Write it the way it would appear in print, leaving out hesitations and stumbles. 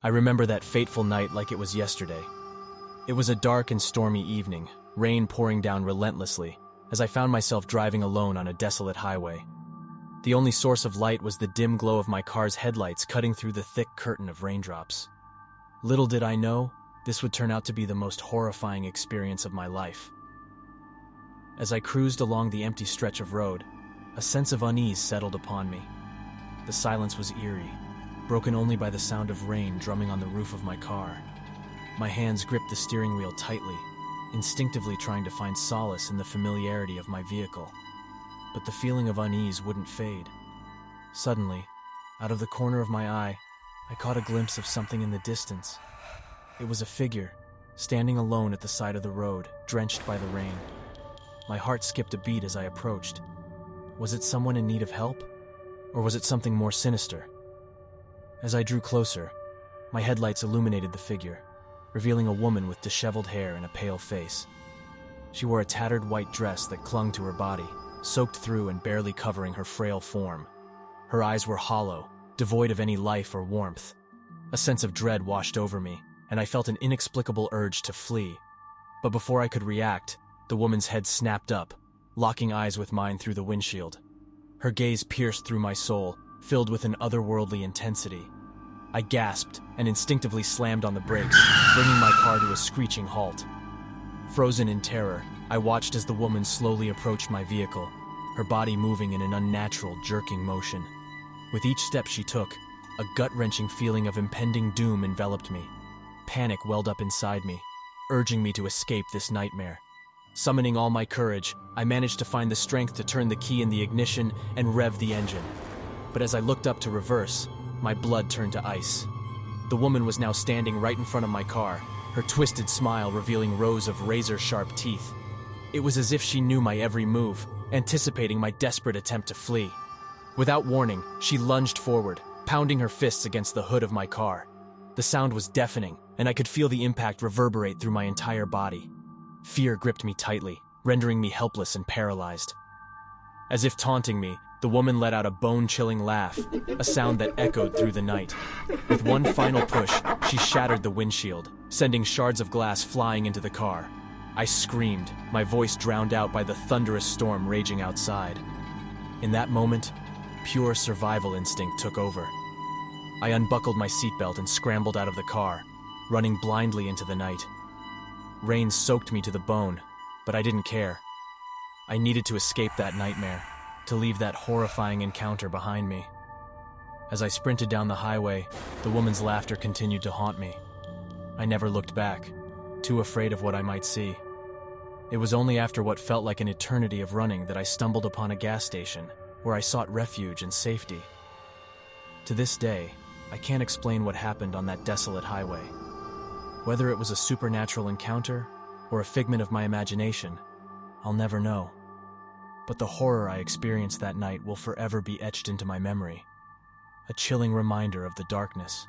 I remember that fateful night like it was yesterday. It was a dark and stormy evening, rain pouring down relentlessly, as I found myself driving alone on a desolate highway. The only source of light was the dim glow of my car's headlights cutting through the thick curtain of raindrops. Little did I know, this would turn out to be the most horrifying experience of my life. As I cruised along the empty stretch of road, a sense of unease settled upon me. The silence was eerie, broken only by the sound of rain drumming on the roof of my car. My hands gripped the steering wheel tightly, instinctively trying to find solace in the familiarity of my vehicle. But the feeling of unease wouldn't fade. Suddenly, out of the corner of my eye, I caught a glimpse of something in the distance. It was a figure, standing alone at the side of the road, drenched by the rain. My heart skipped a beat as I approached. Was it someone in need of help? Or was it something more sinister? As I drew closer, my headlights illuminated the figure, revealing a woman with disheveled hair and a pale face. She wore a tattered white dress that clung to her body, soaked through and barely covering her frail form. Her eyes were hollow, devoid of any life or warmth. A sense of dread washed over me, and I felt an inexplicable urge to flee. But before I could react, the woman's head snapped up, locking eyes with mine through the windshield. Her gaze pierced through my soul, filled with an otherworldly intensity. I gasped and instinctively slammed on the brakes, bringing my car to a screeching halt. Frozen in terror, I watched as the woman slowly approached my vehicle, her body moving in an unnatural, jerking motion. With each step she took, a gut-wrenching feeling of impending doom enveloped me. Panic welled up inside me, urging me to escape this nightmare. Summoning all my courage, I managed to find the strength to turn the key in the ignition and rev the engine. But as I looked up to reverse, my blood turned to ice. The woman was now standing right in front of my car, her twisted smile revealing rows of razor-sharp teeth. It was as if she knew my every move, anticipating my desperate attempt to flee. Without warning, she lunged forward, pounding her fists against the hood of my car. The sound was deafening, and I could feel the impact reverberate through my entire body. Fear gripped me tightly, rendering me helpless and paralyzed. As if taunting me, the woman let out a bone-chilling laugh, a sound that echoed through the night. With one final push, she shattered the windshield, sending shards of glass flying into the car. I screamed, my voice drowned out by the thunderous storm raging outside. In that moment, pure survival instinct took over. I unbuckled my seatbelt and scrambled out of the car, running blindly into the night. Rain soaked me to the bone, but I didn't care. I needed to escape that nightmare, to leave that horrifying encounter behind me. As I sprinted down the highway, the woman's laughter continued to haunt me. I never looked back, too afraid of what I might see. It was only after what felt like an eternity of running that I stumbled upon a gas station, where I sought refuge and safety. To this day, I can't explain what happened on that desolate highway. Whether it was a supernatural encounter or a figment of my imagination, I'll never know. But the horror I experienced that night will forever be etched into my memory, a chilling reminder of the darkness,